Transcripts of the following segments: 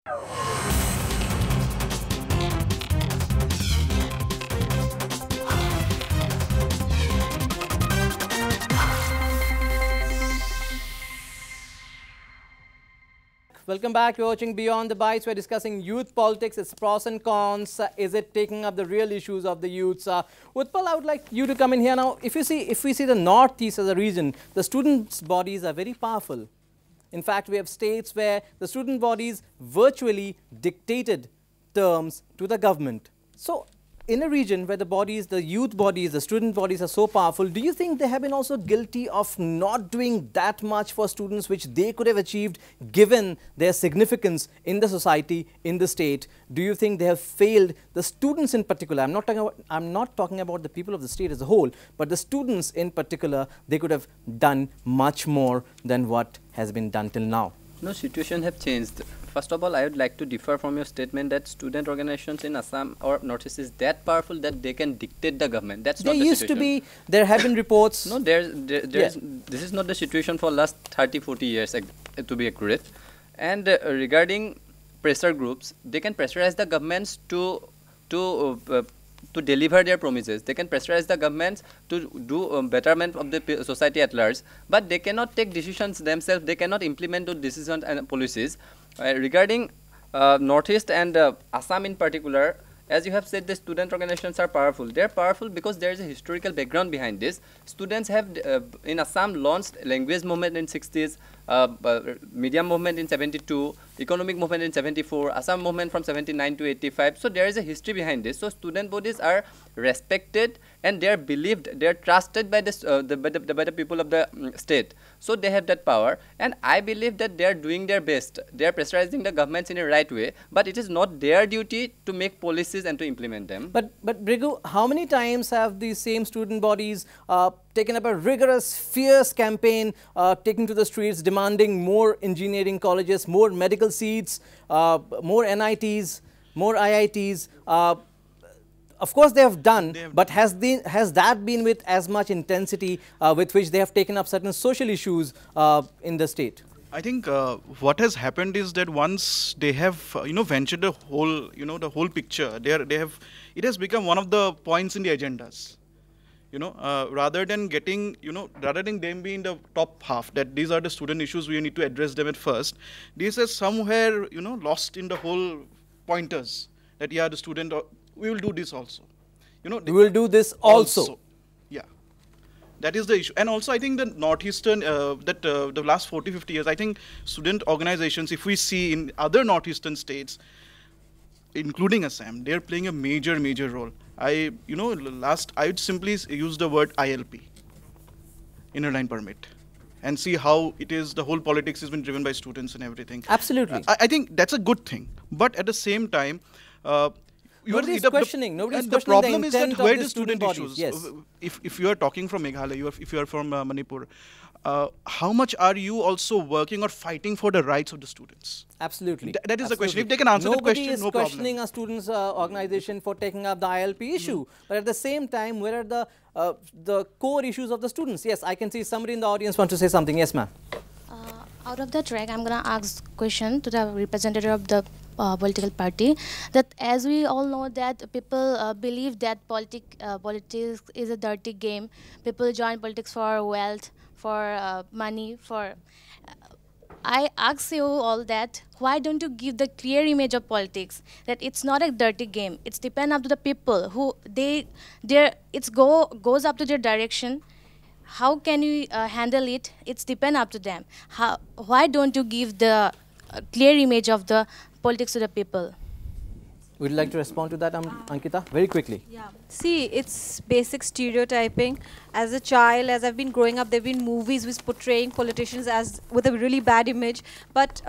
Welcome back. You're watching Beyond the Bytes. We're discussing youth politics, its pros and cons. Is it taking up the real issues of the youths? Utpal, I would like you to come in here now. If we see the Northeast as a region, the students' bodies are very powerful. In fact, we have states where the student bodies virtually dictated terms to the government. So, in a region where the youth bodies, the student bodies are so powerful, do you think they have been also guilty of not doing that much for students which they could have achieved given their significance in the society, in the state? Do you think they have failed the students in particular? I'm not talking about the people of the state as a whole, but the students in particular, they could have done much more than what has been done till now. No, situation have changed. First of all, I would like to differ from your statement that student organizations in Assam or Northeast is that powerful that they can dictate the government. That's not the situation. There used to be, there have been reports. No, this is not the situation for last 30-40 years, to be accurate. And regarding pressure groups, they can pressurize the governments to deliver their promises. They can pressurize the governments to do betterment of the society at large, but they cannot take decisions themselves. They cannot implement those decisions and policies. Regarding Northeast and Assam in particular, as you have said, the student organizations are powerful. They are powerful because there is a historical background behind this. Students have in Assam launched language movement in 60s, media movement in 72, economic movement in 74, Assam movement from 79 to 85. So there is a history behind this. So student bodies are respected and they are believed, they are trusted by the people of the state. So they have that power, and I believe that they are doing their best. They are pressurizing the governments in a right way, but it is not their duty to make policies and to implement them. But Brigu, how many times have these same student bodies taken up a rigorous, fierce campaign, taking to the streets, demanding more engineering colleges, more medical seats, more NITs, more IITs? Of course, they have done, but has that been with as much intensity with which they have taken up certain social issues in the state? I think what has happened is that once they have ventured the whole picture, it has become one of the points in the agendas. Rather than them being the top half, that these are the student issues, we need to address them at first. This is somewhere lost in the whole pointers that the student. We will do this also. We will do this also. Yeah. That is the issue. And also, I think the Northeastern, the last 40-50 years, I think student organizations, if we see in other Northeastern states, including Assam, they are playing a major role. I would simply use the word ILP, inner line permit, and see how it is, the whole politics has been driven by students and everything. Absolutely. I think that's a good thing. But at the same time, nobody's questioning the problem is that where the student issues. Yes. If you are talking from Meghalaya, if you are from Manipur, how much are you also working or fighting for the rights of the students? Absolutely. That is the question. If they can answer the question, no problem. Nobody is questioning a students' organization for taking up the ILP issue. But at the same time, where are the core issues of the students? Yes, I can see somebody in the audience wants to say something. Yes, ma'am. Out of the track, I'm going to ask a question to the representative of the political party, that as we all know that people believe that politics is a dirty game. People join politics for wealth, for money, for... I ask you all that, why don't you give the clear image of politics, that it's not a dirty game. It's depend up to the people who goes up to their direction. How can you handle it? It's depend up to them. Why don't you give the clear image of the politics to the people? Would you like to respond to that, Ankita? Very quickly. Yeah. See, it's basic stereotyping. As a child, as I've been growing up, there have been movies which portraying politicians as with a really bad image. But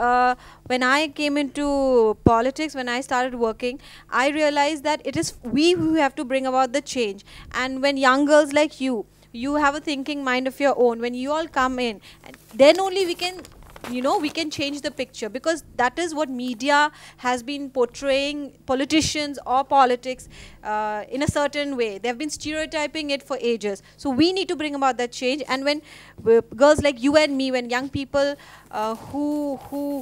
when I came into politics, when I started working, I realized that it is we who have to bring about the change. And when young girls like you have a thinking mind of your own, when you all come in, then only we can you know, we can change the picture, because that is what media has been portraying politicians or politics in a certain way. They have been stereotyping it for ages. So we need to bring about that change. And when girls like you and me, when young people who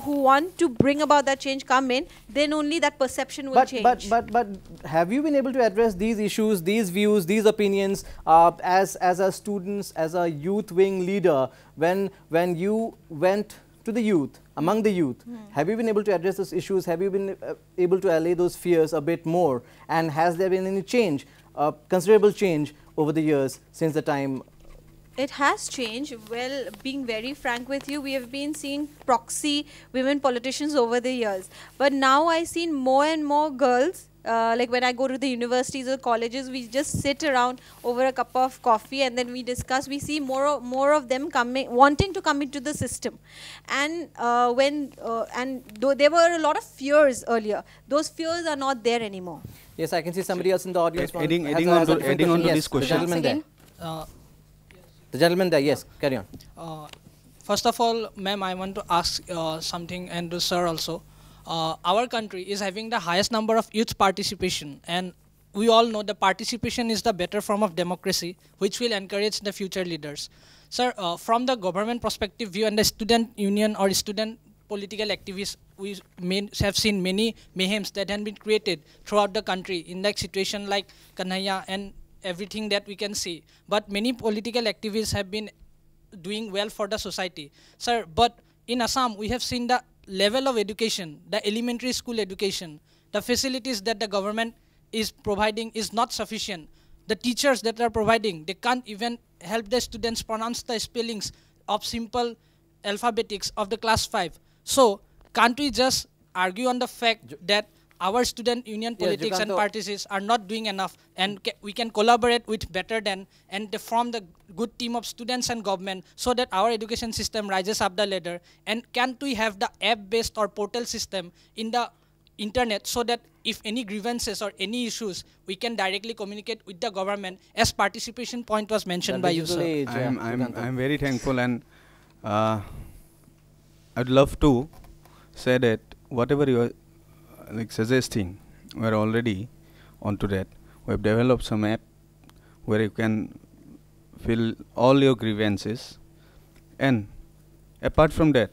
want to bring about that change come in, then only that perception will change. But have you been able to address these issues, these views, these opinions as a students, as a youth wing leader, when you went to the youth, among the youth? Have you been able to address those issues? Have you been able to allay those fears a bit more? And has there been any change, considerable change over the years since the time? It has changed. Well, being very frank with you, we have been seeing proxy women politicians over the years. But now I see more and more girls, like when I go to the universities or colleges, we just sit around over a cup of coffee and then we discuss. We see more of them coming, wanting to come into the system. And though there were a lot of fears earlier, those fears are not there anymore. Yes, I can see somebody else in the audience. Adding on to this question. The gentleman there, yes, carry on. First of all, ma'am, I want to ask something, and to sir also. Our country is having the highest number of youth participation, and we all know the participation is the better form of democracy, which will encourage the future leaders. Sir, from the government perspective view and the student union or student political activists, we have seen many mayhems that have been created throughout the country in like situation like Kanhaiya and everything that we can see. But many political activists have been doing well for the society. Sir, but in Assam, we have seen the level of education, the elementary school education, the facilities that the government is providing is not sufficient. The teachers that are providing, they can't even help the students pronounce the spellings of simple alphabetics of the class 5. So, can't we just argue on the fact that our student union politics and parties are not doing enough, and we can collaborate with better than and form the good team of students and government so that our education system rises up the ladder? And can't we have the app-based or portal system in the internet so that if any grievances or any issues, we can directly communicate with the government, as participation point was mentioned by you, sir? I'm very thankful, and I'd love to say that whatever you are like suggesting, we're already onto that. We've developed some app where you can fill all your grievances, and apart from that,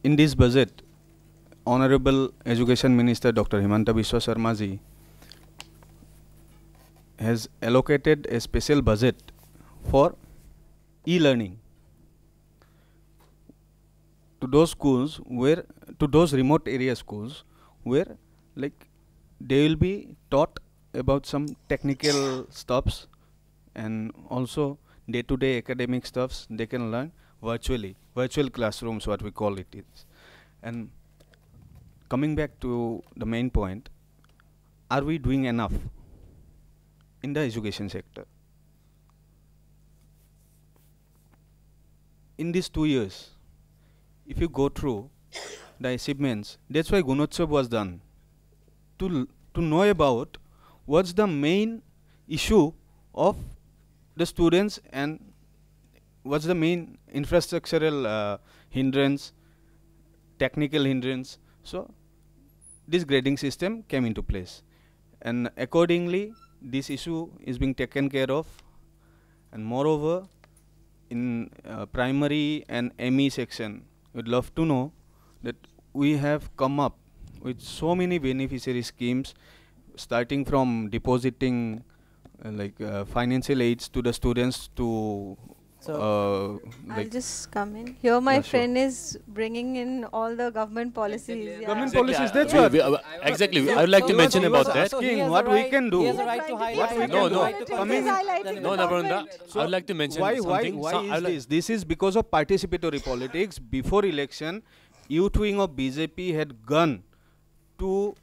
in this budget, Honorable Education Minister Dr. Himanta Biswa Sarma ji has allocated a special budget for e-learning to those schools where, to those remote area schools where like they will be taught about some technical stuffs and also day-to-day academic stuffs they can learn virtually, virtual classrooms what we call it is. And coming back to the main point, are we doing enough in the education sector? In these 2 years, if you go through the achievements, that's why Gunotsav was done, to know about what's the main issue of the students and what's the main infrastructural hindrance, technical hindrance. So this grading system came into place, and accordingly this issue is being taken care of. And moreover, in primary and ME section, we'd love to know that we have come up with so many beneficiary schemes, starting from depositing financial aids to the students to I'll just come in. Here my friend is bringing in all the government policies. Exactly. Government policies, that's what. Exactly. I would like to mention about that. What we can do. He has a right to highlight. No, Navarunda. I would like to mention something. Why is this? This is because of participatory politics. Before election, youth wing of BJP had gone to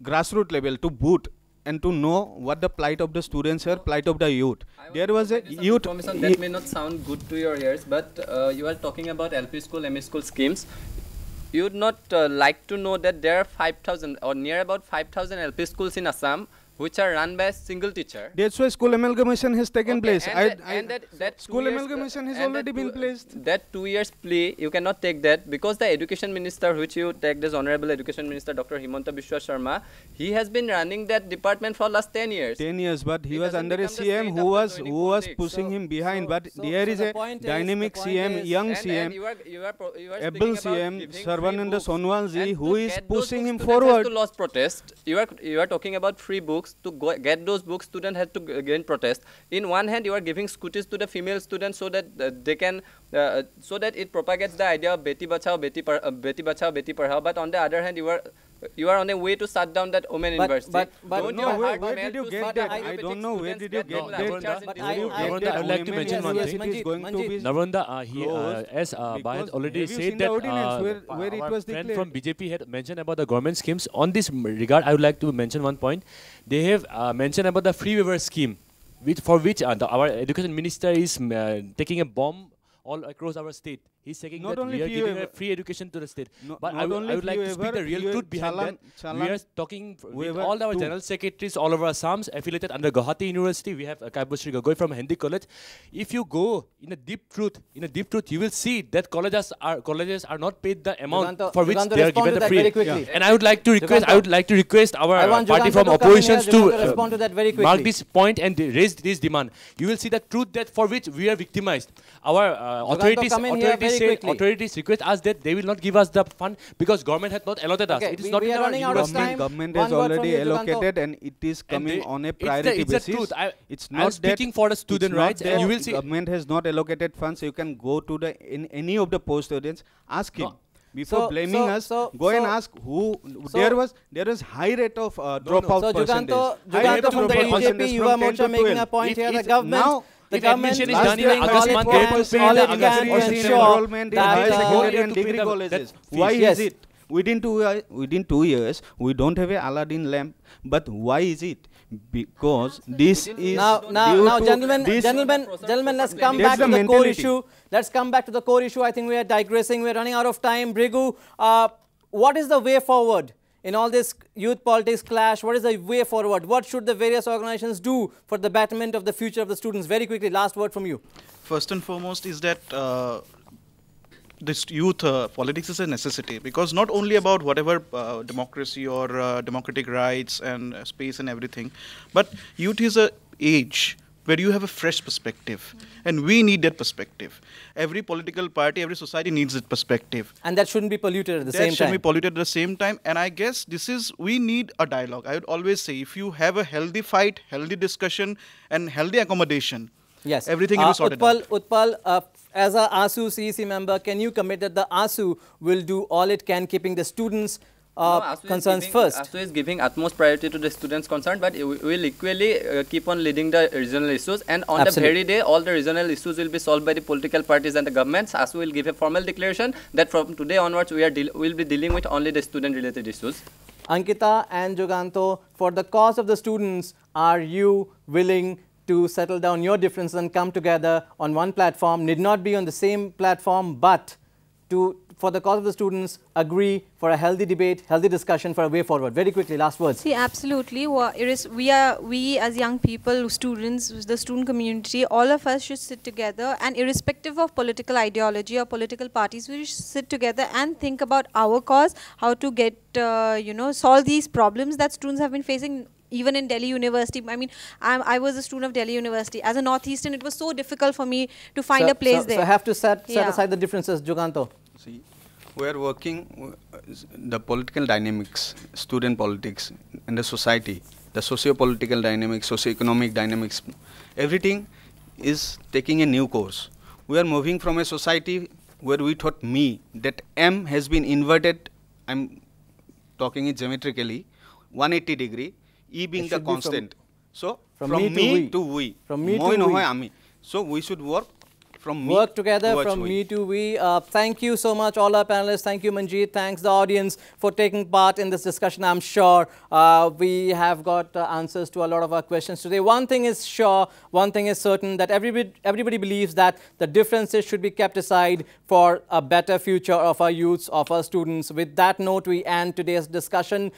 grassroots level to boot and to know what the plight of the students are, plight of the youth. There was a youth. That may not sound good to your ears, but you are talking about LP school, ME school schemes. You would not like to know that there are 5,000 or near about 5,000 LP schools in Assam which are run by a single teacher. That's why school amalgamation has taken place. And that school amalgamation has already been placed. That 2 years plea, you cannot take that because the education minister, which you take as Honorable Education Minister Dr. Himanta Biswa Sharma, he has been running that department for last 10 years. 10 years, but he was under a CM who was pushing him behind. But there is a dynamic CM, young CM, able CM, Sarvananda Sonwal ji, who is pushing him forward. To lodge protest. You are talking about free books. To get those books, students have to gain protest. In one hand, you are giving scooties to the female students so that they can, so that it propagates the idea of Beti Bachao, Beti Bachao, Beti Padhao. But on the other hand, you are on a way to shut down that women university. Where did you get that? I don't know where did you get that. I would like to mention one thing. Narvanda, as Bayat already said that where it was friend declared. from BJP had mentioned about the government schemes. On this regard, I would like to mention one point. They have mentioned about the free waiver scheme, for which our education minister is taking a bomb all across our state. He's saying Not that only we are free giving waiver. a free education to the state. But not I would only like free to speak waiver, the real free truth behind chalan- that. We are talking with all our too. general secretaries all over Assam affiliated under Guwahati University. We have Kaibusri Gogoi from Hindi College. If you go in a deep truth, you will see that colleges are not paid the amount for which they are given the free. And I would like to request our party from oppositions to respond to that very quickly. mark this point and raise this demand. You will see the truth that for which we are victimized. Our authorities request us that they will not give us the fund because government has not allotted us. It is not in our university. Government has already allocated and it is coming on a priority basis. It's the truth. It's I'm not speaking for the student rights, and you will see. Government has not allocated funds. You can go to in any of the post students, ask him. Before blaming us, go and ask who. There was high rate of dropout percentage. Juganto from the BJP, Yuva Morcha making a point here. The government. The government is done in August month. They have to pay the August enrollment in higher secondary and degree colleges. Why is it? Within 2 years, we don't have a Aladdin lamp. But why is it? Because this is now, gentlemen, let's come back to the core issue. Let's come back to the core issue. I think we are digressing. We are running out of time. Brigu, what is the way forward in all this youth politics clash? What is the way forward? What should the various organizations do for the betterment of the future of the students? Very quickly, last word from you. First and foremost is that this youth politics is a necessity, because not only about whatever democracy or democratic rights and space and everything, but youth is a age where you have a fresh perspective, and we need that perspective. Every political party, every society needs that perspective. And that shouldn't be polluted at the same time. That shouldn't be polluted at the same time, and I guess we need a dialogue. I would always say, if you have a healthy fight, healthy discussion, and healthy accommodation, yes, everything will be sorted out. Utpal, as a ASU CEC member, can you commit that the ASU will do all it can, keeping the students' concerns first? ASU is giving utmost priority to the students' concern, but we will equally keep on leading the regional issues. And on the very day, all the regional issues will be solved by the political parties and the governments. ASU will give a formal declaration that from today onwards, we will be dealing with only the student-related issues. Ankita and Juganto, for the cause of the students, are you willing to settle down your differences and come together on one platform? Need not be on the same platform, but for the cause of the students, agree for a healthy debate, healthy discussion for a way forward. Very quickly, last words. See, absolutely. We as young people, students, the student community, all of us should sit together, and irrespective of political ideology or political parties, we should sit together and think about our cause, how to get, solve these problems that students have been facing. Even in Delhi University, I mean, I was a student of Delhi University. As a Northeastern, it was so difficult for me to find a place there. So I have to set aside the differences, Juganto. See, we are working the political dynamics, student politics, and the society, the socio-political dynamics, socio-economic dynamics, everything is taking a new course. We are moving from a society where we thought that M has been inverted, I'm talking it geometrically, 180 degree, E being the constant. So, from me to we. From me to we. So, we should work from me Work together from me to we. Thank you so much, all our panelists. Thank you, Manjeet. Thanks, the audience, for taking part in this discussion. I'm sure we have got answers to a lot of our questions today. One thing is sure, one thing is certain, that everybody believes that the differences should be kept aside for a better future of our youths, of our students. With that note, we end today's discussion.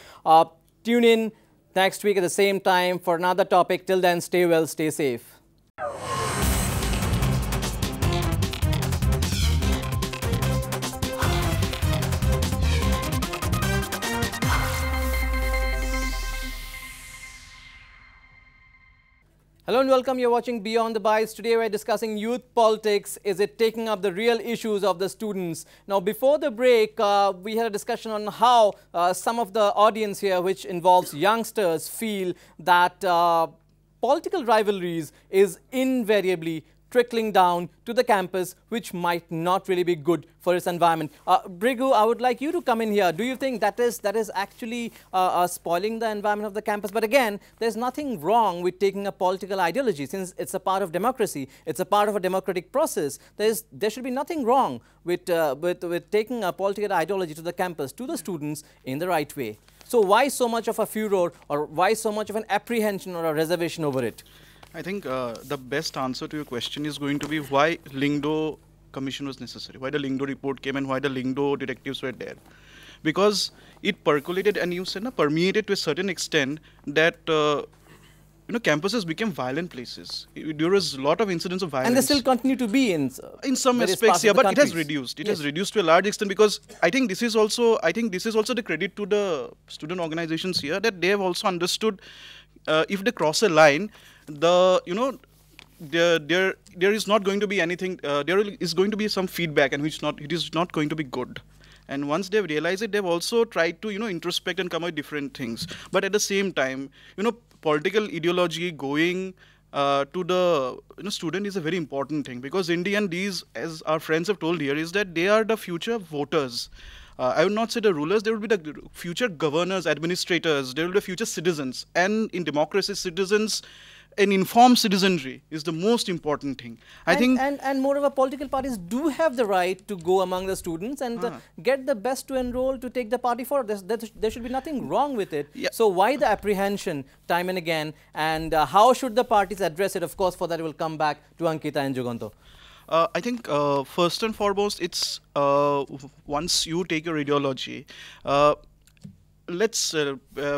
Tune in. next week at the same time for another topic. Till then, stay well, stay safe. Hello and welcome. You're watching Beyond the Bites. Today we're discussing youth politics. Is it taking up the real issues of the students? Now, before the break, we had a discussion on how some of the audience here, which involves youngsters, feel that political rivalries is invariably trickling down to the campus, which might not really be good for its environment. Brigu, I would like you to come in here. Do you think that is actually spoiling the environment of the campus? But again, there's nothing wrong with taking a political ideology, since it's a part of democracy. It's a part of a democratic process. There should be nothing wrong with taking a political ideology to the campus, to the students, in the right way. So why so much of a furor, or why so much of an apprehension or a reservation over it? I think the best answer to your question is going to be why Lingdo commission was necessary, why the Lingdo report came and why the Lingdo detectives were there. Because it percolated and you said permeated to a certain extent that campuses became violent places. There was a lot of incidents of violence. And they still continue to be in some aspects, yeah, but it has reduced. It has reduced to a large extent, because I think this is also the credit to the student organizations here, that they have also understood if they cross a line, there is not going to be anything. There is going to be some feedback, and it is not going to be good. And once they've realized it, they've also tried to introspect and come up with different things. But at the same time, political ideology going to the student is a very important thing, because Indian, these, as our friends have told here, is that they are the future voters. I would not say the rulers, they will be the future governors, administrators, they will be the future citizens. And in democracy, citizens, an informed citizenry is the most important thing. I think moreover, political parties do have the right to go among the students and get the best to enroll to take the party forward. There should be nothing wrong with it. Yeah. So why the apprehension time and again, and how should the parties address it? Of course, for that we'll come back to Ankita and Juganto. I think first and foremost, it's once you take your ideology, let's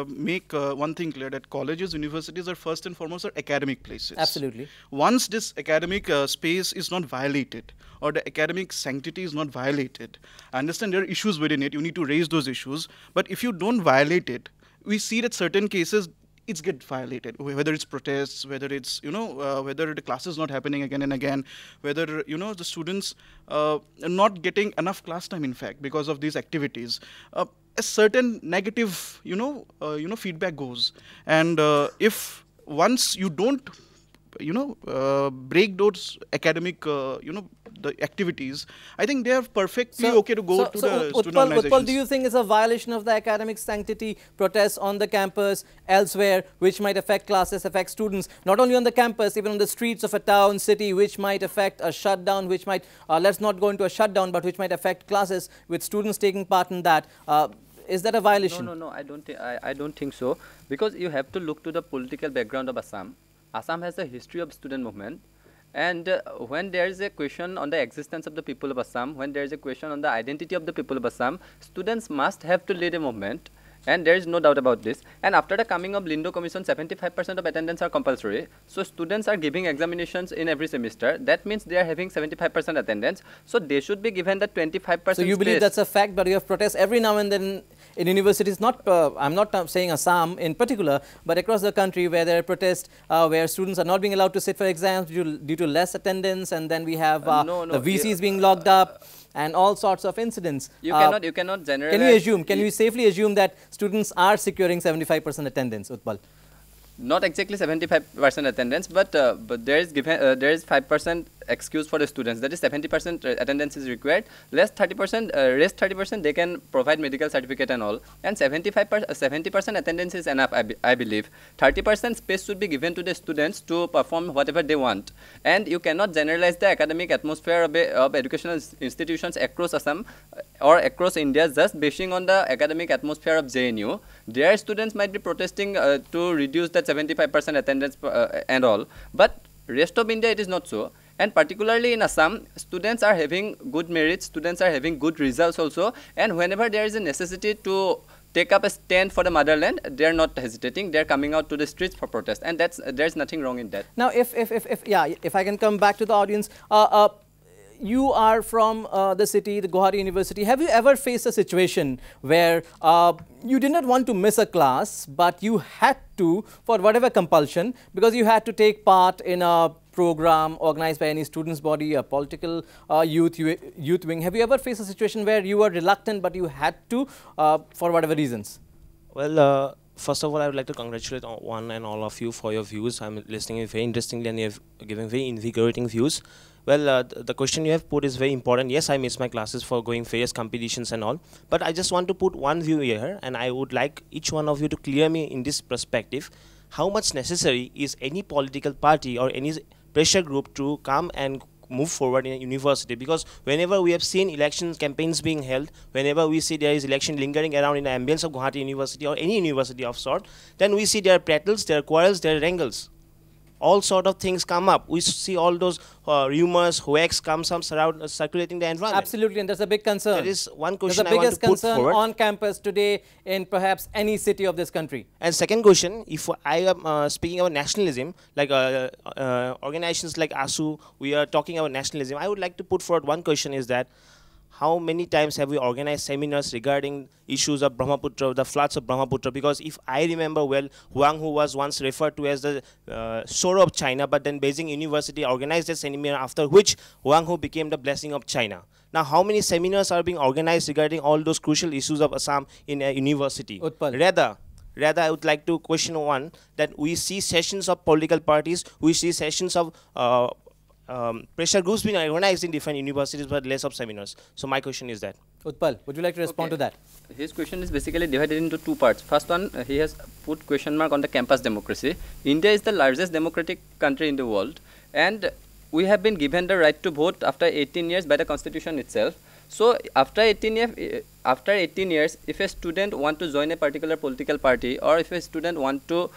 make one thing clear, that colleges, universities are first and foremost are academic places. Absolutely. Once this academic space is not violated, or the academic sanctity is not violated, I understand there are issues within it, you need to raise those issues, but if you don't violate it, we see that certain cases, it's get violated, whether it's protests, whether it's, whether the class is not happening again and again, whether, the students are not getting enough class time, in fact, because of these activities. A certain negative, feedback goes. And if once you don't, break those academic, the activities, I think they are perfectly okay to go to the student organizations. Utpal, do you think it's a violation of the academic sanctity, protests on the campus, elsewhere, which might affect classes, affect students, not only on the campus, even on the streets of a town, city, which might affect a shutdown, which might, let's not go into a shutdown, but which might affect classes with students taking part in that? Is that a violation? No, I don't think so, because you have to look to the political background of Assam. Assam has a history of student movement. And when there is a question on the existence of the people of Assam, when there is a question on the identity of the people of Assam, students must have to lead a movement. And there is no doubt about this. And after the coming of Lindo Commission, 75% of attendance are compulsory. So students are giving examinations in every semester. That means they are having 75% attendance. So they should be given the 25%. So you believe that's a fact, but you have protests every now and then in universities, not, I'm not saying Assam in particular, but across the country, where there are protests, where students are not being allowed to sit for exams due to less attendance, and then we have the VCs being locked up, and all sorts of incidents. You cannot generalize. Can we safely assume that students are securing 75% attendance, Utpal? Not exactly 75% attendance, but there is 5% excuse for the students. That is 70% attendance is required. Rest 30% they can provide medical certificate and all. And 70% attendance is enough, I believe. 30% space should be given to the students to perform whatever they want. And you cannot generalize the academic atmosphere of educational institutions across Assam or across India just basing on the academic atmosphere of JNU. Their students might be protesting to reduce that 75% attendance and all. But rest of India, it is not so. And particularly in Assam, students are having good merits, students are having good results also. And whenever there is a necessity to take up a stand for the motherland, they are not hesitating. They are coming out to the streets for protest, and there's nothing wrong in that. Now, if I can come back to the audience, you are from the city, the Guwahati University. Have you ever faced a situation where you did not want to miss a class, but you had to, for whatever compulsion, because you had to take part in a program organized by any students' body, a political youth wing? Have you ever faced a situation where you were reluctant, but you had to, for whatever reasons? Well, first of all, I would like to congratulate one and all of you for your views. I'm listening very interestingly, and you have given very invigorating views. Well, the question you have put is very important. Yes, I miss my classes for going various competitions and all. But I just want to put one view here, and I would like each one of you to clear me in this perspective. How much necessary is any political party or any pressure group to come and move forward in a university? Because whenever we have seen election campaigns being held, whenever we see there is election lingering around in the ambience of Guwahati University or any university of sort, then we see there are prattles, there are quarrels, there are wrangles. All sort of things come up. We see all those rumors, hoax comes up circulating the environment. Absolutely, and there's a big concern. There is one question I want to put forward. There's the biggest concern on campus today in perhaps any city of this country. And second question, if I am speaking about nationalism, like organizations like ASU, we are talking about nationalism. I would like to put forward one question is that, how many times have we organized seminars regarding issues of Brahmaputra, the floods of Brahmaputra? Because if I remember well, Huang Hu was once referred to as the sorrow of China, but then Beijing University organized a seminar after which Huang Hu became the blessing of China. Now, how many seminars are being organized regarding all those crucial issues of Assam in a university? Utpal. Rather, I would like to question one, that we see sessions of political parties, we see sessions of pressure groups being organized in different universities, but less of seminars. So my question is that. Utpal, would you like to respond to that? His question is basically divided into two parts. First one, he has put question mark on the campus democracy. India is the largest democratic country in the world, and we have been given the right to vote after 18 years by the constitution itself. So after 18 years, if a student want to join a particular political party, or if a student want to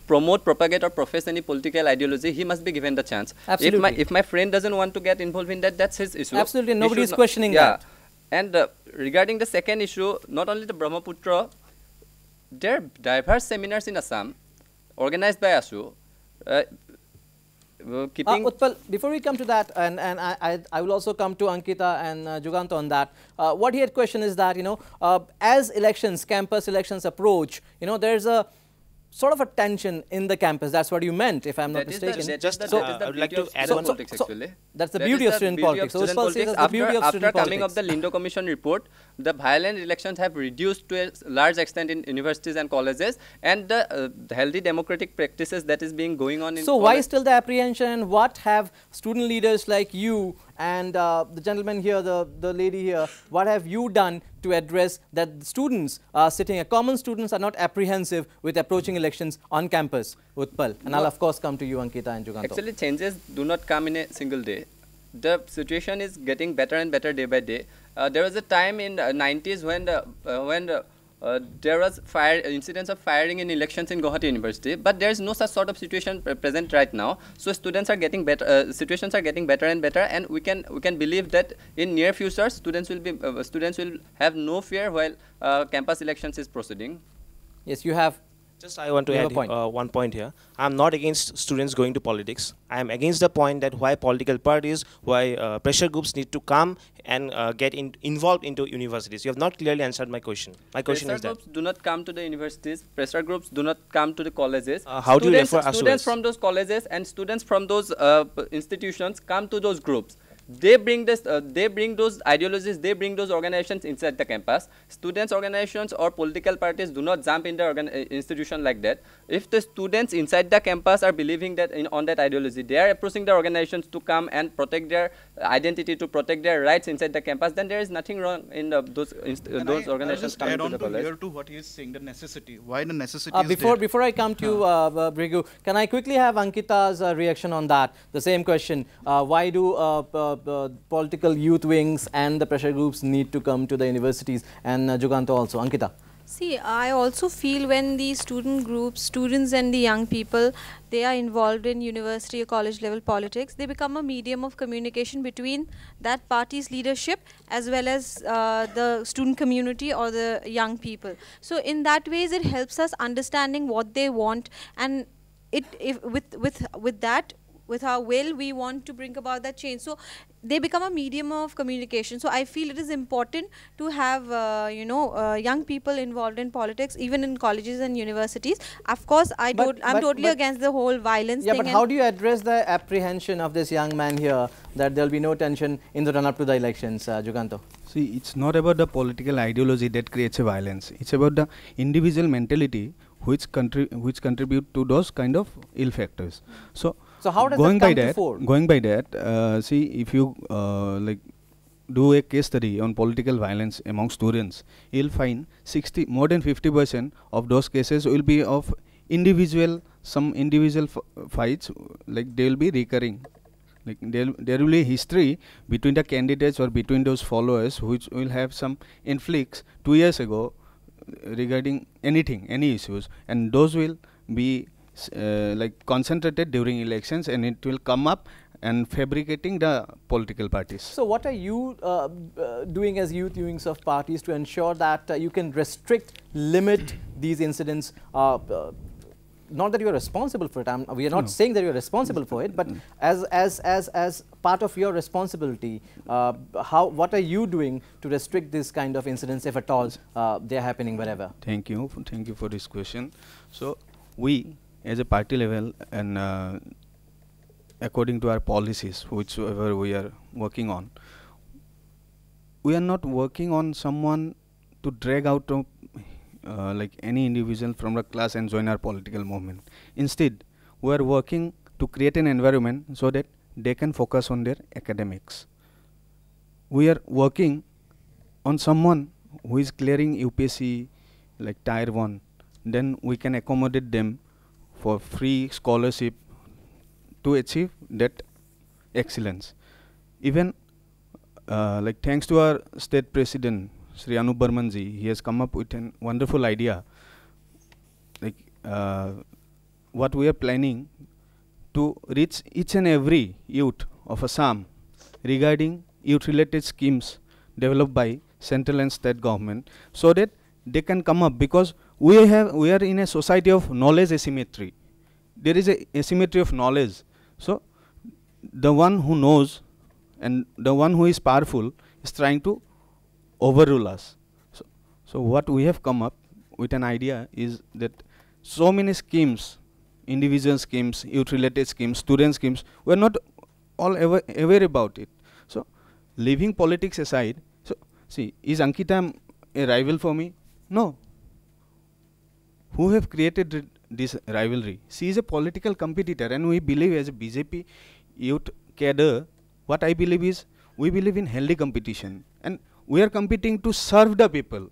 promote, propagate, or profess any political ideology, he must be given the chance. Absolutely. If my friend doesn't want to get involved in that, that's his issue. Absolutely, nobody is questioning that. And regarding the second issue, not only the Brahmaputra, there are diverse seminars in Assam organized by ASU. Utpal, before we come to that, and I will also come to Ankita and Juganto on that. What he had questioned is that, as elections, campus elections approach, there's a sort of a tension in the campus. That's what you meant, if I'm not mistaken. I would like to add on. That's the beauty of student politics. After coming of the Lindo Commission report, the violent elections have reduced to a large extent in universities and colleges, and the healthy democratic practices that is being going on in. So why still the apprehension? What have student leaders like you and the gentleman here, the lady here, what have you done to address that the students common students are not apprehensive with approaching elections on campus? Utpal, and I'll of course come to you, Ankita and Juganto. Actually, changes do not come in a single day. The situation is getting better and better day by day. There was a time in the 90s when there was incidents of firing in elections in Guwahati University, but there is no such sort of situation present right now. So students are getting better, situations are getting better and better, and we can believe that in near future students will have no fear while campus elections is proceeding. Yes, you have. Just I want to add one point here. I am not against students going to politics. I am against the point that why political parties, why pressure groups need to come and get involved into universities. You have not clearly answered my question. My question is that. Pressure groups do not come to the universities. Pressure groups do not come to the colleges. How do you refer us to students from those colleges and students from those institutions come to those groups. They bring this. They bring those ideologies. They bring those organizations inside the campus. Students' organizations or political parties do not jump in the institution like that. If the students inside the campus are believing that on that ideology, they are approaching the organizations to come and protect their identity, to protect their rights inside the campus. Then there is nothing wrong in those organizations coming to the college. Add on to what he is saying, the necessity. Why the necessity? Before I come to you, Brigu, can I quickly have Ankita's reaction on that? The same question. Why do political youth wings and the pressure groups need to come to the universities, and Juganto also. Ankita. See, I also feel when the student groups, students and the young people, they are involved in university or college level politics, they become a medium of communication between that party's leadership as well as the student community or the young people. So in that ways, it helps us understanding what they want, and if with that, with our will, we want to bring about that change. So they become a medium of communication. So I feel it is important to have young people involved in politics, even in colleges and universities. Of course, I'm totally against the whole violence thing. But how do you address the apprehension of this young man here that there will be no tension in the run-up to the elections, Juganto? See, it's not about the political ideology that creates a violence. It's about the individual mentality which contribute to those kind of ill factors. So how does that come to fore? Going by that, see, if you like do a case study on political violence among students, you'll find more than 50% of those cases will be of some individual fights, like they will be recurring. Like there will be a history between the candidates or between those followers which will have some inflicts 2 years ago regarding anything, any issues, and those will be like concentrated during elections, and it will come up and fabricating the political parties. So what are you doing as youth viewings of parties to ensure that you can restrict, limit these incidents? Not that you are responsible for it. We are not saying that you are responsible for it, but as part of your responsibility, what are you doing to restrict this kind of incidents, if at all they are happening wherever? Thank you for this question. So we, as a party level, and according to our policies, whichever we are working on, we are not working on someone to drag out of like any individual from the class and join our political movement. Instead, we are working to create an environment so that they can focus on their academics. We are working on someone who is clearing UPSC like Tier 1, then we can accommodate them for free scholarship to achieve that excellence. Even like thanks to our state president, Sri Anup Barmanji, he has come up with a wonderful idea. Like what we are planning to reach each and every youth of Assam regarding youth-related schemes developed by central and state government, so that they can come up, because we are in a society of knowledge asymmetry. There is a asymmetry of knowledge. So the one who knows and the one who is powerful is trying to overrule us. So what we have come up with an idea is that so many schemes, individual schemes, youth-related schemes, student schemes, we are not all aware about it. So leaving politics aside, so see, is Ankita a rival for me? No. Who have created this rivalry? She is a political competitor, and we believe as a BJP youth cadre, what I believe is, we believe in healthy competition, and we are competing to serve the people.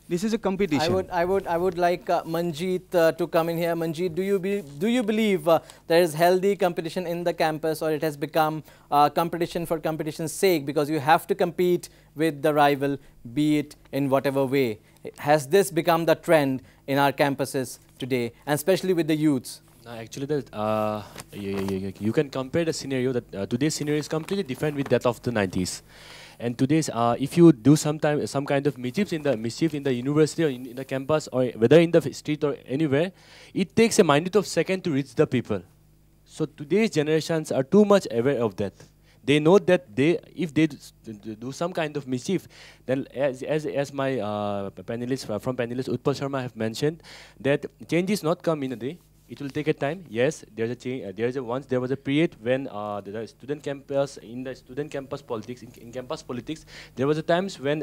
This is a competition. I would like Manjeet to come in here. Manjeet, do you believe there is healthy competition in the campus, or it has become competition for competition's sake, because you have to compete with the rival, be it in whatever way? Has this become the trend in our campuses today, and especially with the youths? Actually, you can compare the scenario that today's scenario is completely different with that of the 90s. And today's, if you do some kind of mischief in the university or in the campus, or whether in the street or anywhere, it takes a minute of second to reach the people. So today's generations are too much aware of that. They know that if they do some kind of mischief, then as my panelists from Utpal Sharma have mentioned, that change is not come in a day. It will take a time. Yes, there's a change. Once there was a period when the student campus, in the student campus politics, in campus politics, there was a times when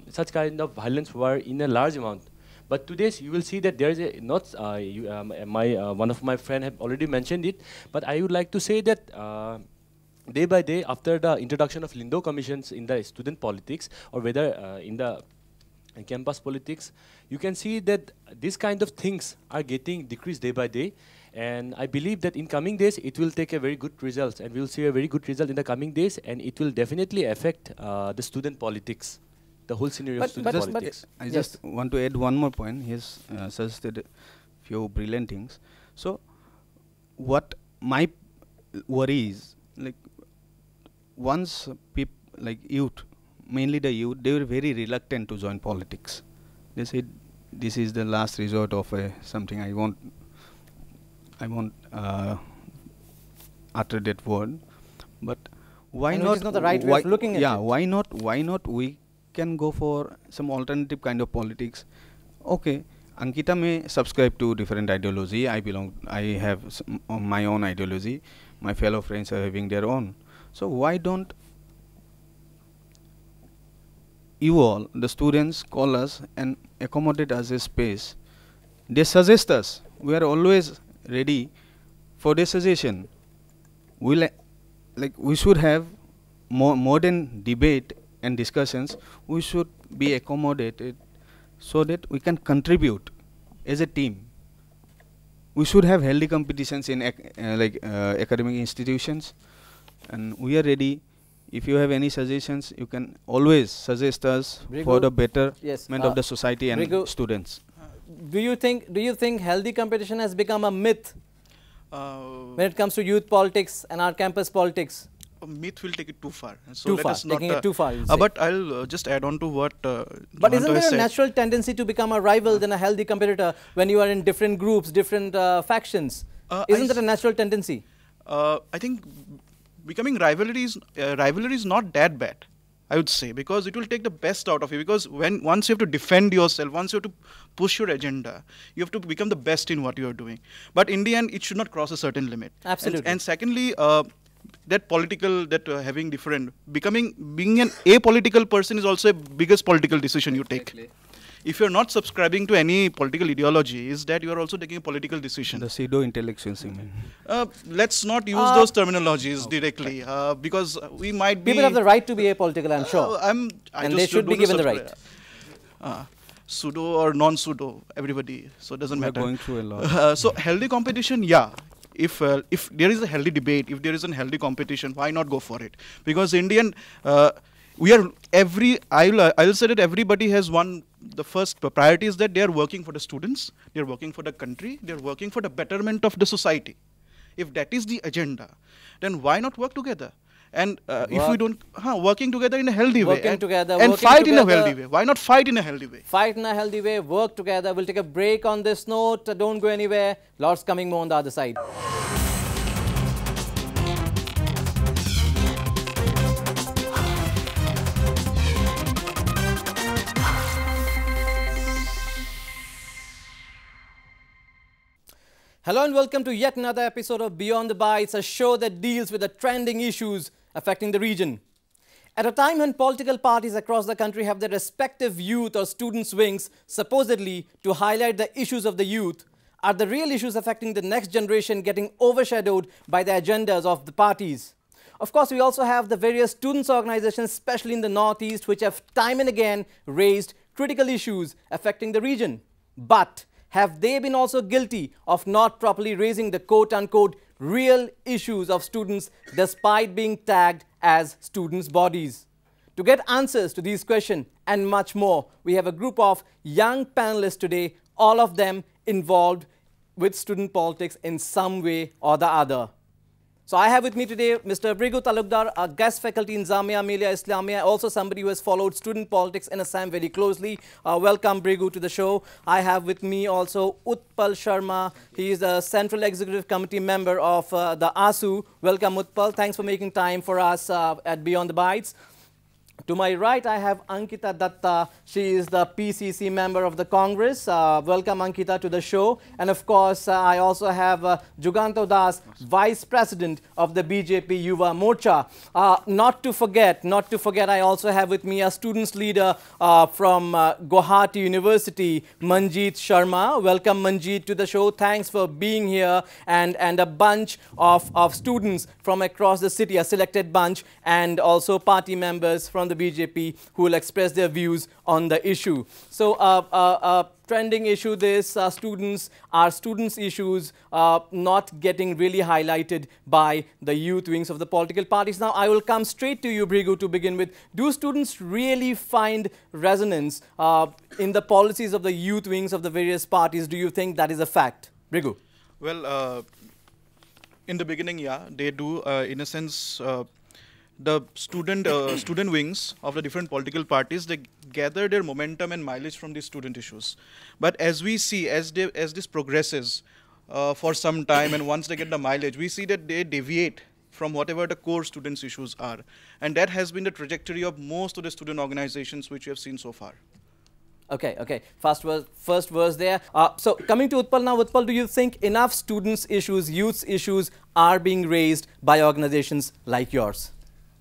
such kind of violence were in a large amount. But today you will see that there is a not one of my friend have already mentioned it. But I would like to say that day by day, after the introduction of Lindo commissions in the student politics, or whether in the campus politics, you can see that these kind of things are getting decreased day by day. And I believe that in coming days, it will take a very good results, and we will see a very good result in the coming days, and it will definitely affect the student politics. the whole scenario of student politics. I just want to add one more point. He has suggested a few brilliant things. So, what my worry is, like, once people, like youth, mainly the youth, they were very reluctant to join politics. They said, this is the last resort of something. I won't utter that word, but why not? It's not the right way of looking at it. Why not? Why not? We can go for some alternative kind of politics. Okay, Ankita may subscribe to different ideology. I have my own ideology. My fellow friends are having their own. So why don't you all, the students, call us and accommodate us a space? They suggest us. We are always ready for their suggestion. We should have more than debate and discussions. We should be accommodated so that we can contribute as a team. We should have healthy competitions in academic institutions, and we are ready. If you have any suggestions, you can always suggest us for the betterment of the society and students. Do you think healthy competition has become a myth when it comes to youth politics and our campus politics? A myth will take it too far. So too far, taking it too far. But I'll just add on to what. But isn't there a natural tendency to become a rival than a healthy competitor when you are in different groups, different factions? Isn't that a natural tendency? I think becoming rivalry is not that bad, I would say, because it will take the best out of you. Because once you have to defend yourself, once you have to push your agenda, you have to become the best in what you are doing. But in the end, it should not cross a certain limit. Absolutely. And secondly, having different, being an apolitical person is also a biggest political decision you take. Exactly. If you're not subscribing to any political ideology, is that you are also taking a political decision. The pseudo-intellectuals, you mean? Let's not use those terminologies directly, because we might be... People have the right to be apolitical, I'm sure. And they should be given the right. Pseudo or non-pseudo, everybody, so it doesn't matter. We're going through a lot. So healthy competition, yeah. If there is a healthy debate, if there is a healthy competition, why not go for it? Because Indian, I'll say that everybody has the first priority is that they are working for the students, they are working for the country, they are working for the betterment of the society. If that is the agenda, then why not work together? And if we don't, working together in a healthy way. And fight in a healthy way. Why not fight in a healthy way? Fight in a healthy way, work together. We'll take a break on this note. Don't go anywhere. Lots coming more on the other side. Hello and welcome to yet another episode of Beyond the Bites, a show that deals with the trending issues affecting the region. At a time when political parties across the country have their respective youth or students' wings supposedly to highlight the issues of the youth, are the real issues affecting the next generation getting overshadowed by the agendas of the parties? Of course, we also have the various students' organizations, especially in the Northeast, which have time and again raised critical issues affecting the region. But have they been also guilty of not properly raising the quote-unquote real issues of students despite being tagged as students' bodies? To get answers to these questions and much more, we have a group of young panelists today, all of them involved with student politics in some way or the other. So I have with me today Mr. Brigu Talukdar, a guest faculty in Jamia Millia Islamia, also somebody who has followed student politics in Assam very closely. Welcome, Brigu, to the show. I have with me also Utpal Sharma. He is a Central Executive Committee member of the ASU. Welcome, Utpal. Thanks for making time for us at Beyond the Bites. To my right, I have Ankita Datta. She is the PCC member of the Congress. Welcome, Ankita, to the show. And of course, I also have Juganto Das, Vice President of the BJP Yuva Morcha. Not to forget, I also have with me a students leader from Guwahati University, Manjeet Sharma. Welcome, Manjeet, to the show. Thanks for being here. And a bunch of students from across the city, a selected bunch, and also party members from the BJP who will express their views on the issue. So, trending issue this, students' issues not getting really highlighted by the youth wings of the political parties. Now, I will come straight to you, Brigu, to begin with. Do students really find resonance in the policies of the youth wings of the various parties? Do you think that is a fact? Brigu. Well, in the beginning, yeah, they do. In a sense, the student wings of the different political parties, they gather their momentum and mileage from these student issues. But as we see, as this progresses for some time, and once they get the mileage, we see that they deviate from whatever the core students' issues are. And that has been the trajectory of most of the student organizations which we have seen so far. Okay. First verse there. So coming to Utpal now, Utpal, do you think enough students' issues, youth's issues are being raised by organizations like yours?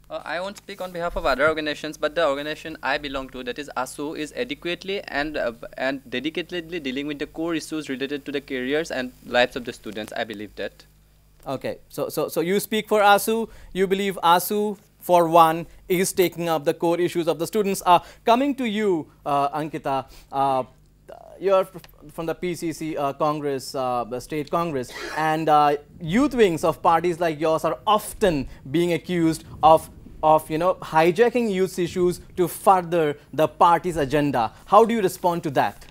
I won't speak on behalf of other organizations, but the organization I belong to, that is ASU, is adequately and dedicatedly dealing with the core issues related to the careers and lives of the students. I believe that. Okay. So you speak for ASU. You believe ASU, for one, is taking up the core issues of the students. Coming to you, Ankita, you're from the PCC Congress, the State Congress, and youth wings of parties like yours are often being accused of hijacking youth issues to further the party's agenda. How do you respond to that?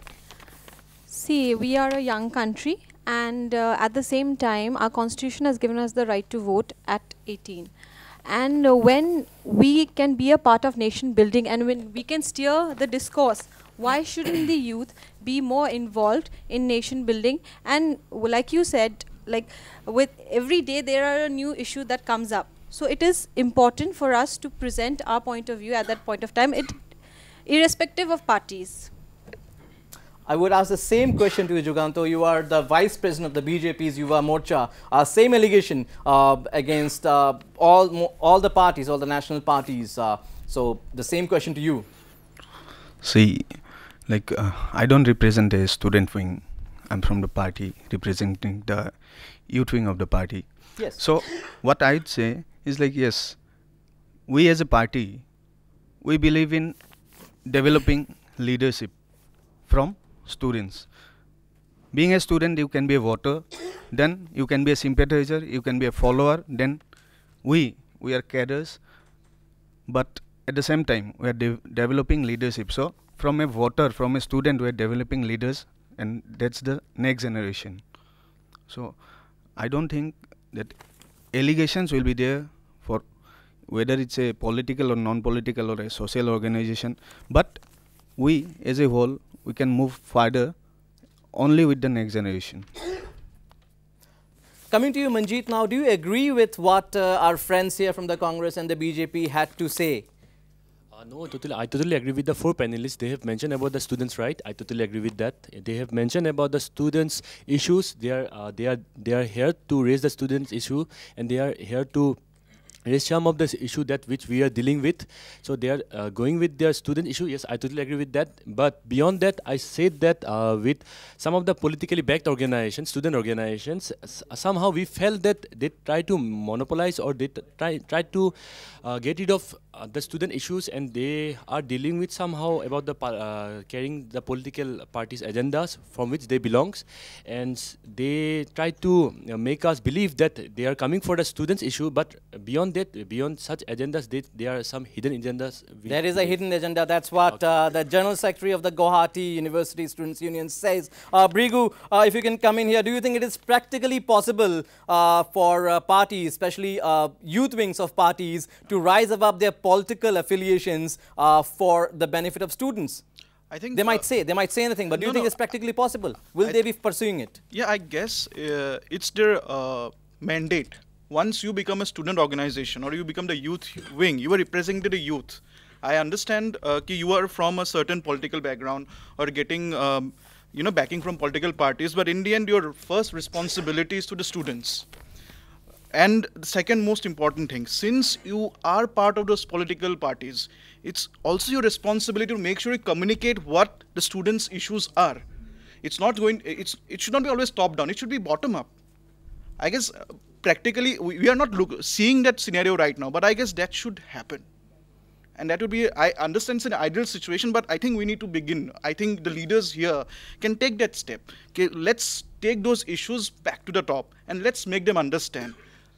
See, we are a young country, and at the same time, our constitution has given us the right to vote at 18. And when we can be a part of nation building and when we can steer the discourse, why shouldn't the youth be more involved in nation building? And like you said, like with every day there are a new issue that comes up. So it is important for us to present our point of view at that point of time, irrespective of parties. I would ask the same question to you, Juganto. You are the vice president of the BJP's Yuva Morcha. Same allegation against all the parties, all the national parties. So the same question to you. See, like I don't represent a student wing. I'm from the party representing the youth wing of the party. Yes. So what I'd say is like, yes, we as a party, we believe in developing leadership from students. Being a student, you can be a voter, then you can be a sympathizer, you can be a follower, then we are cadres, but at the same time we are developing leadership. So from a voter, from a student, we are developing leaders, and that's the next generation. So I don't think that allegations will be there for whether it's a political or non-political or a social organization, but we as a whole, we can move further only with the next generation. Coming to you, Manjeet, now, do you agree with what our friends here from the Congress and the BJP had to say? No, I totally agree with the four panelists. They have mentioned about the students' right. I totally agree with that. They have mentioned about the students' issues. They are here to raise the students' issue, and they are here to raise some of the issue that which we are dealing with. So they are going with their student issue. Yes, I totally agree with that. But beyond that, I said that with some of the politically backed organizations, student organizations, somehow we felt that they try to monopolize or they try to get rid of the student issues, and they are dealing with somehow about the carrying the political parties' agendas from which they belongs, and they try to make us believe that they are coming for the students' issue. But beyond that, beyond such agendas, there are some hidden agendas. There is a hidden agenda. That's what the General Secretary of the Guwahati University Students' Union says. Brigu, if you can come in here, do you think it is practically possible for parties, especially youth wings of parties, to rise above their political affiliations for the benefit of students? I think they might say anything, but do you think it's practically possible? Will they be pursuing it? Yeah, I guess it's their mandate. Once you become a student organization or you become the youth wing, you are representing the youth. I understand you are from a certain political background or getting backing from political parties, but in the end your first responsibility is to the students. And the second most important thing, since you are part of those political parties, it's also your responsibility to make sure you communicate what the students' issues are. It's not going. It should not be always top down. It should be bottom up. I guess practically we are not seeing that scenario right now, but I guess that should happen. And that would be, I understand it's an ideal situation, but I think we need to begin. I think the leaders here can take that step. Okay, let's take those issues back to the top and let's make them understand.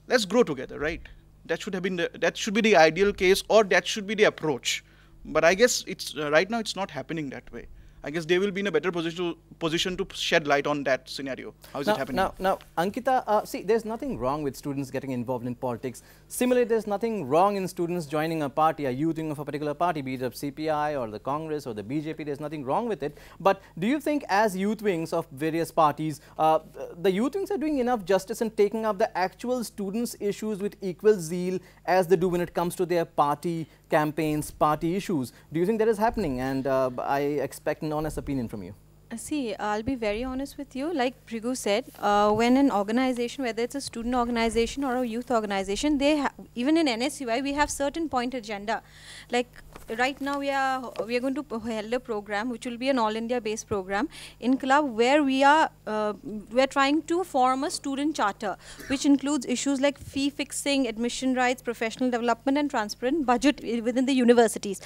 Let's grow together, right? That should have been that should be the ideal case, or that should be the approach. But I guess it's right now it's not happening that way. I guess they will be in a better position to shed light on that scenario. How is it happening? Now, Ankita, see, there's nothing wrong with students getting involved in politics. Similarly, there's nothing wrong in students joining a party, a youth wing of a particular party, be it the CPI or the Congress or the BJP. There's nothing wrong with it. But do you think, as youth wings of various parties, the youth wings are doing enough justice in taking up the actual students' issues with equal zeal as they do when it comes to their party campaigns, party issues? Do you think that is happening? And I expect an honest opinion from you. See, I'll be very honest with you. Like Brigu said, when an organization, whether it's a student organization or a youth organization, even in NSUI, we have certain point agenda. Like right now, we are going to hold a program which will be an all India based program in club, where we are trying to form a student charter which includes issues like fee fixing, admission rights, professional development, and transparent budget within the universities.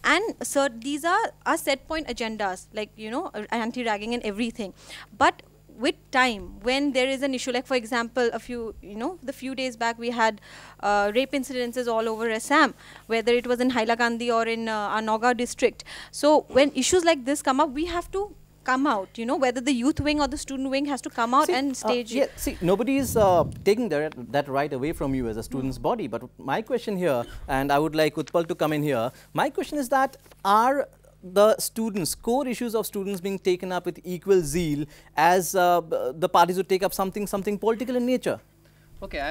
And so these are our set point agendas, like, you know, anti-ragging and everything. But with time, when there is an issue, like for example, the few days back we had rape incidences all over Assam, whether it was in Hailakandi or in our Naga district. So when issues like this come up, we have to come out, you know, whether the youth wing or the student wing has to come out and stage it. See, nobody is taking that right away from you as a student's body. But my question here, and I would like Utpal to come in here, my question is that, are the students, core issues of students being taken up with equal zeal as the parties would take up something political in nature? Okay, I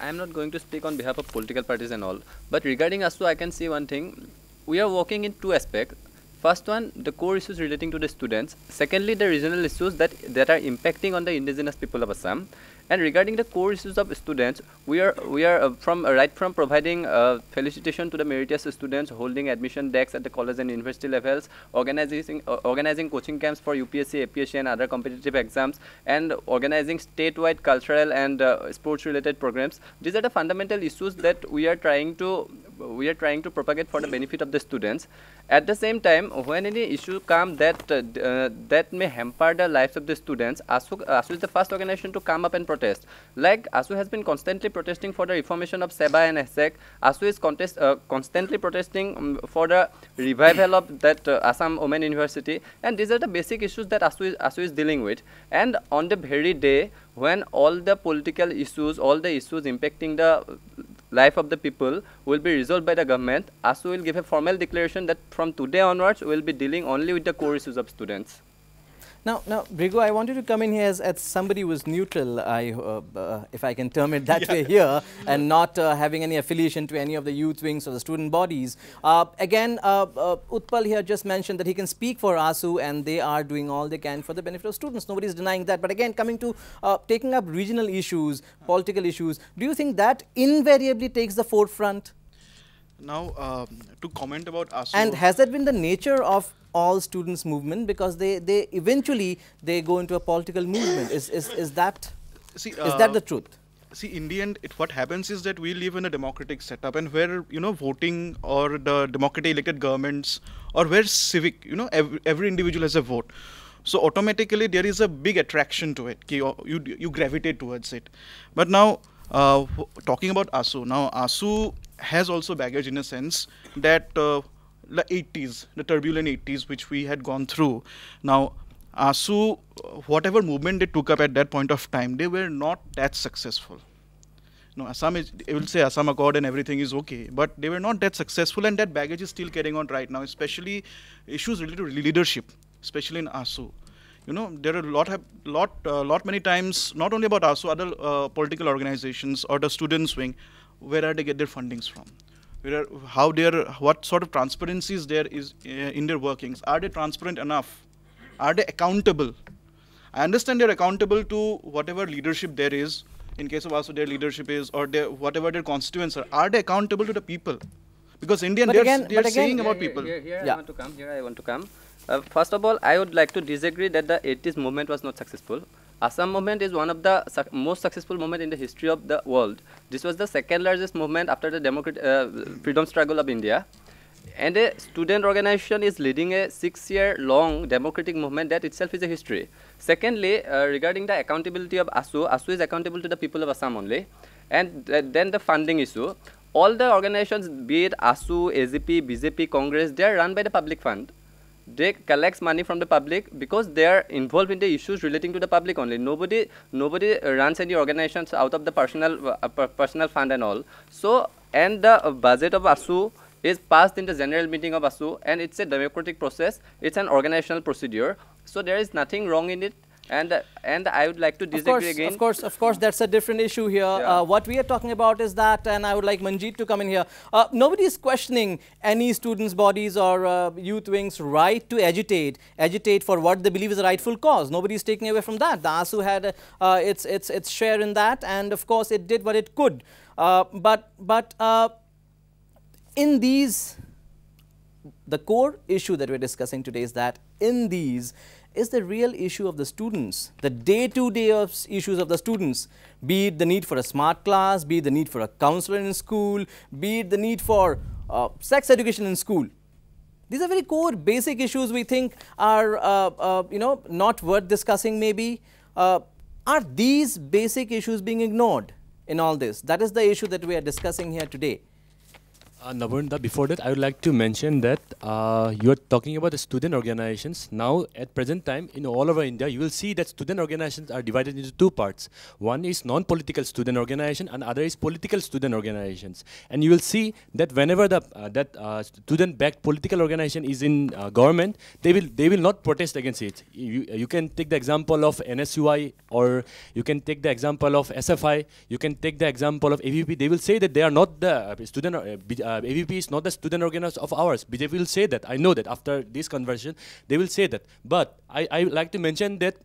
am not going to speak on behalf of political parties and all. But regarding ASU, I can say one thing. We are working in two aspects. First one, the core issues relating to the students. Secondly, the regional issues that are impacting on the indigenous people of Assam. And regarding the core issues of students, we are right from providing felicitation to the meritorious students, holding admission decks at the college and university levels, organizing coaching camps for UPSC, APSC, and other competitive exams, and organizing statewide cultural and sports-related programs. These are the fundamental issues that we are trying to propagate for the benefit of the students. At the same time, when any issue comes that may hamper the lives of the students, ASU is the first organization to come up and protest. Like ASU has been constantly protesting for the reformation of SEBA and ESSEC. ASU is constantly protesting for the revival of that Assam Women University. And these are the basic issues that ASU is dealing with. And on the very day when all the political issues, all the issues impacting the life of the people will be resolved by the government, ASU will give a formal declaration that from today onwards we will be dealing only with the core issues of students. Now, Brigu, I wanted to come in here as somebody who is neutral, if I can term it that way here, and not having any affiliation to any of the youth wings or the student bodies. Again, Utpal here just mentioned that he can speak for ASU and they are doing all they can for the benefit of students. Nobody is denying that. But again, coming to taking up regional issues, political issues, do you think that invariably takes the forefront? Now, to comment about ASU. And has that been the nature of all students movement, because they eventually go into a political movement? Is that the truth? See, in the end, what happens is that we live in a democratic setup, and where, you know, voting or the democratically elected governments, or where civic, you know, every individual has a vote. So automatically there is a big attraction to it. You gravitate towards it. But now, talking about ASU, now ASU has also baggage in a sense that the 80s, the turbulent 80s which we had gone through. Now, ASU, whatever movement they took up at that point of time, they were not that successful. No, Assam is, I will say Assam Accord and everything is okay, but they were not that successful, and that baggage is still carrying on right now, especially issues related to leadership, especially in ASU. You know, there are lot many times, not only about ASU, other political organizations or the students wing, where are they get their fundings from? What sort of transparency is there in their workings? Are they transparent enough? Are they accountable? I understand they're accountable to whatever leadership there is. In case of ASU, their leadership is, or whatever their constituents are. Are they accountable to the people? Because Indian, they're saying about people. Here I want to come. First of all, I would like to disagree that the 80s movement was not successful. Assam movement is one of the most successful movement in the history of the world. This was the second largest movement after the freedom struggle of India. And a student organization is leading a 6-year-long democratic movement. That itself is a history. Secondly, regarding the accountability of ASU, ASU is accountable to the people of Assam only. And then the funding issue. All the organizations, be it ASU, AGP, BJP, Congress, they are run by the public fund. They collect money from the public because they are involved in the issues relating to the public only. Nobody runs any organizations out of the personal fund and all. So, and the budget of ASU is passed in the general meeting of ASU, and it's a democratic process. It's an organizational procedure. So there is nothing wrong in it. And I would like to disagree again. Of course, that's a different issue here. Yeah. What we are talking about is that, and I would like Manjeet to come in here. Nobody is questioning any students' bodies or youth wings' right to agitate for what they believe is a rightful cause. Nobody is taking away from that. The ASU had its share in that, and of course, it did what it could. But in these, the core issue that we're discussing today is that in these is the real issue of the students, the day-to-day issues of the students, be it the need for a smart class, be it the need for a counselor in school, be it the need for sex education in school. These are very core basic issues we think are not worth discussing maybe. Are these basic issues being ignored in all this? That is the issue that we are discussing here today. Navarna, before that, I would like to mention that you are talking about the student organizations. Now, at present time, in all over India, you will see that student organizations are divided into two parts. One is non-political student organization, and other is political student organizations. And you will see that whenever the student-backed political organization is in government, they will not protest against it. You can take the example of NSUI, or you can take the example of SFI. You can take the example of AVP. They will say that they are not the student. AVP is not the student organization of ours. They will say that. I know that after this conversation, they will say that. But I would like to mention that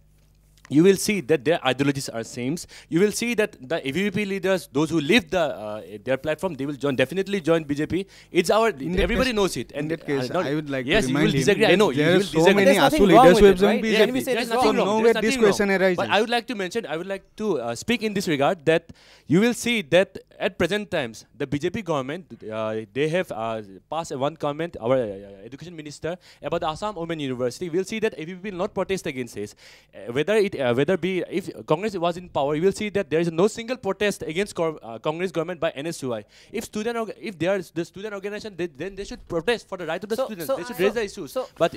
you will see that their ideologies are same. You will see that the AVP leaders, those who leave their platform, they will definitely join BJP. It's our, everybody knows it. In that case, I would like to yes, you remind will disagree. I know you will so disagrey. many ASU leaders who have joined BJP. Can we say There's it's nothing wrong? wrong. Nowhere There's this nothing question wrong. arises. But I would like to mention, I would like to speak in this regard that you will see that at present times, the BJP government, they have passed one comment, our education minister, about the Assam Women University. We'll see that AVP will not protest against this. Whether be, if Congress was in power, you will see that there is no single protest against Congress government by NSUI. If they are the student organization, then they should protest for the right of the students. They should raise the issues. But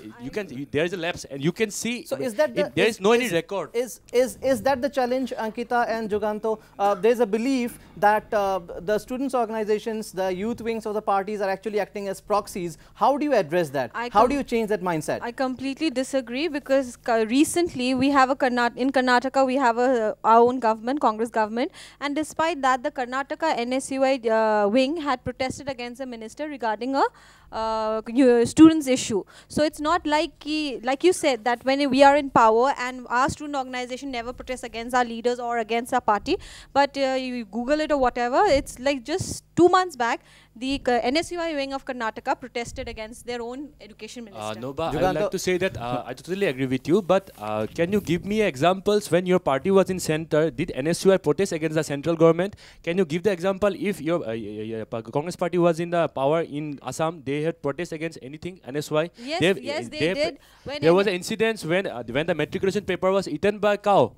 there is a lapse, and you can see. So is that there is no any record? Is that the challenge, Ankita and Juganto? There is a belief that the students' organizations, the youth wings of the parties are actually acting as proxies. How do you address that? How do you change that mindset? I completely disagree, because recently we have in Karnataka we have our own government, Congress government, and despite that the Karnataka NSUI wing had protested against the minister regarding a students issue. So it's not like you said that when we are in power and our student organization never protests against our leaders or against our party, but you Google it or whatever, it's like just 2 months back the NSUI wing of Karnataka protested against their own education minister. No, but I would like to say that I totally agree with you, but can you give me examples when your party was in center? Did NSUI protest against the central government? Can you give the example if your Congress party was in the power in Assam, they had protest against anything, NSUI? Yes, they did. There was an incident when the matriculation paper was eaten by a cow.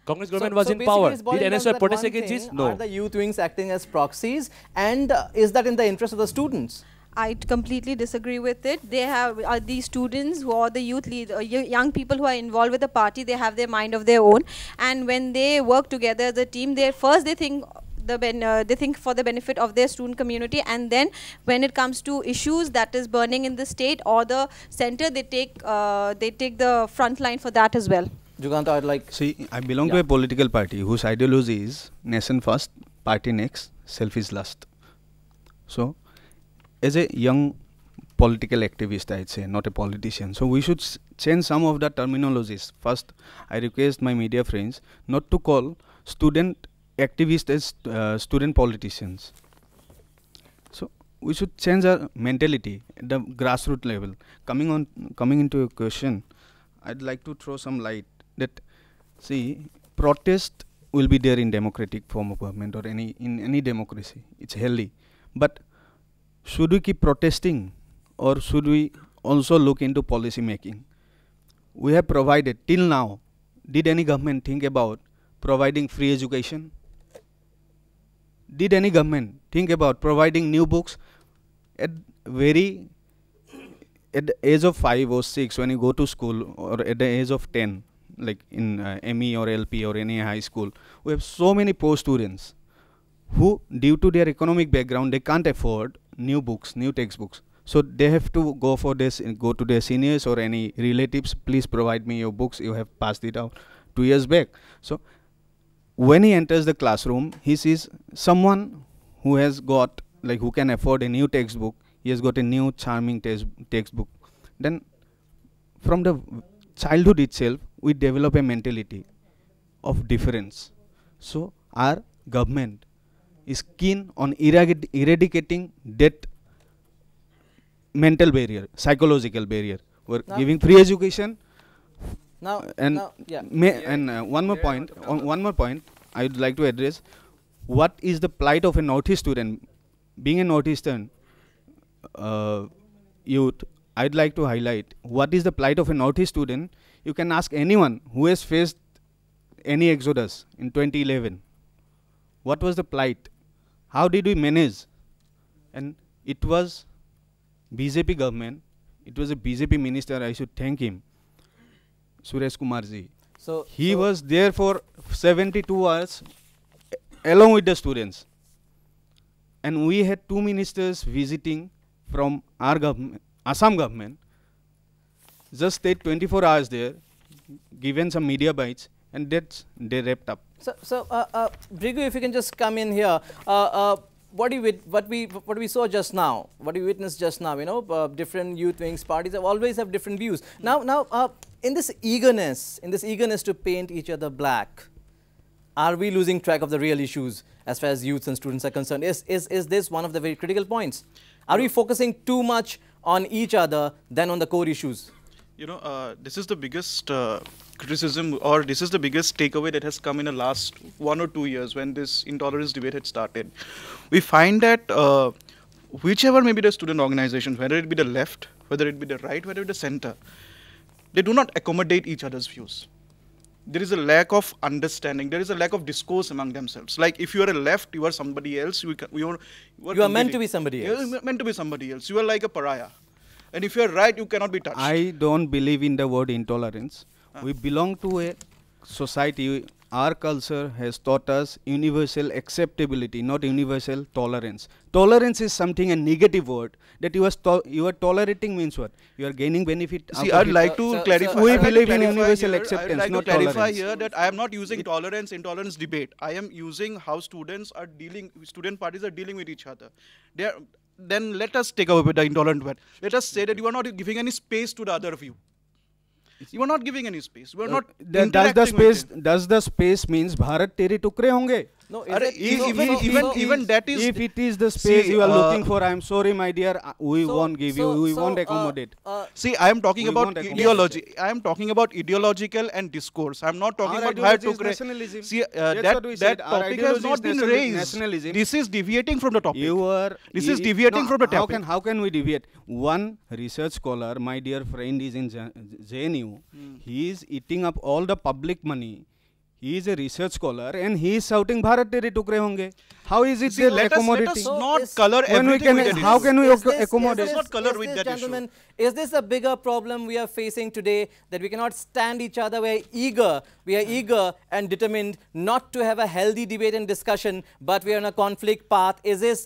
Congress government was in power. Did NSUI protest against this? No. Are the youth wings acting as proxies, and is that in the interest of the students? I completely disagree with it. They have these students who are the youth young people who are involved with the party. They have their mind of their own, and when they work together as a team, they think for the benefit of their student community, and then when it comes to issues that is burning in the state or the center, they take the front line for that as well. Juganta, I'd like... See, I belong to a political party whose ideology is nation first, party next, selfish last. So, as a young political activist, I'd say, not a politician. So, we should change some of the terminologies. First, I request my media friends not to call student activists as student politicians. So, we should change our mentality at the grassroots level. Coming into a question, I'd like to throw some light that, see, protest will be there in democratic form of government or in any democracy. It's healthy. But should we keep protesting or should we also look into policy making? We have provided, till now, did any government think about providing free education? Did any government think about providing new books? At the age of 5 or 6, when you go to school, or at the age of 10, like in ME or LP or any high school, we have so many poor students who, due to their economic background, they can't afford new books, new textbooks. So they have to go for this, go to their seniors or any relatives, please provide me your books, you have passed it out 2 years back. So when he enters the classroom, he sees someone who has got, like who can afford a new textbook, he has got a new charming textbook. Then from the childhood itself, we develop a mentality of difference. So our government is keen on eradicating that mental barrier, psychological barrier. We're giving free education. One more point. I would like to address: what is the plight of a Northeast student? Being a Northeastern youth, I'd like to highlight what is the plight of a Northeast student. You can ask anyone who has faced any exodus in 2011. What was the plight? How did we manage? And it was BJP government. It was a BJP minister. I should thank him, Suresh Kumar ji. So he was there for 72 hours along with the students. And we had 2 ministers visiting from our government, Assam government, just stayed 24 hours there, given some media bites, and they wrapped up. So, Brigu, if you can just come in here. What we saw just now, what we witnessed just now, you know, different youth wings, parties always have different views. Now, in this eagerness to paint each other black, are we losing track of the real issues as far as youths and students are concerned? Is this one of the very critical points? Are we focusing too much on each other than on the core issues? You know, this is the biggest criticism, or this is the biggest takeaway that has come in the last 1 or 2 years when this intolerance debate had started. We find that whichever may be the student organizations, whether it be the left, whether it be the right, whether it be the center, they do not accommodate each other's views. There is a lack of understanding. There is a lack of discourse among themselves. Like if you are a left, you are somebody else. You are meant to be somebody else. You are meant to be somebody else. You are like a pariah. And if you are right, you cannot be touched. I don't believe in the word intolerance. We belong to a society. Our culture has taught us universal acceptability, not universal tolerance. Tolerance is something, a negative word. That you are tolerating means what? You are gaining benefit. See, I'd like to clarify. We believe in universal acceptance, not not clarify tolerance. here that I am not using intolerance debate. I am using how student parties are dealing with each other. Then let us take away with the intolerant word. Let us say that you are not giving any space to the other view. You are not giving any space. We are not. Does the space means Bharat tere tukre honge? No, even that is. If it is the space you are looking for, I am sorry, my dear, we won't give you. We won't accommodate. See, I am talking about ideology. I am talking about ideological and discourse. I am not talking about Bharat tukre. See, that topic has not been raised. Nationalism. This is deviating from the topic. This is deviating from the topic. How can we deviate? One research scholar, my dear friend, is in JNU. He is eating up all the public money. He is a research scholar and he is shouting Bharat tere tukre honge. How is it accommodating? Let us not color everything with how can we accommodate? Gentlemen, is this a bigger problem we are facing today, that we cannot stand each other? We are eager and determined not to have a healthy debate and discussion, but we are on a conflict path. Is this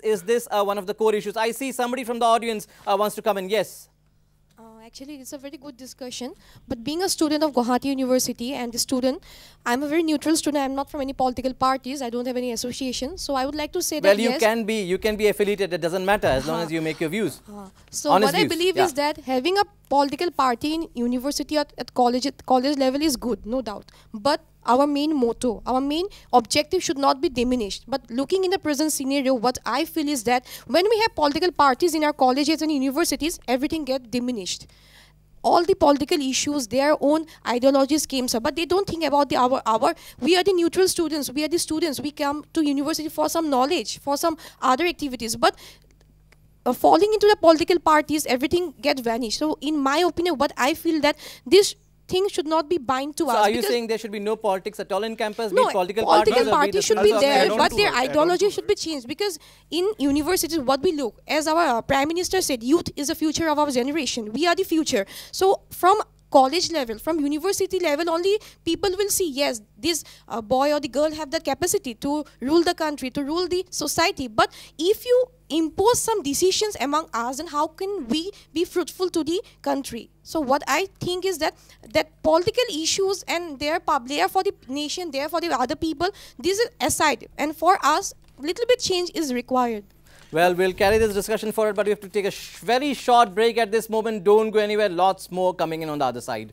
one of the core issues? I see somebody from the audience wants to come in. Yes. Actually, it's a very good discussion. But being a student of Guwahati University and a student, I'm a very neutral student. I'm not from any political parties. I don't have any association. So I would like to say that you can be affiliated. It doesn't matter as long as you make your views. So what I believe is that having a political party in university at college level is good, no doubt. But our main motto, our main objective should not be diminished. But looking in the present scenario, what I feel is that when we have political parties in our colleges and universities, everything gets diminished. All the political issues, their own ideologies came up, but they don't think about we are the neutral students, we are the students, we come to university for some knowledge, for some other activities. But falling into the political parties, everything get vanished. So in my opinion, what I feel that this thing should not be bind to us. So are you saying there should be no politics at all in campus? No, be political parties should be there, but their I don't ideology should be changed. Because in universities, what we look, as our Prime Minister said, youth is the future of our generation. We are the future. So from college level, from university level, only people will see, yes, this boy or the girl have the capacity to rule the country, to rule the society. But if you impose some decisions among us, then how can we be fruitful to the country? So what I think is that political issues, and they are for the nation, they are for the other people, this is aside, and for us little bit change is required. Well, we'll carry this discussion forward, but we have to take a very short break at this moment. Don't go anywhere. Lots more coming in on the other side.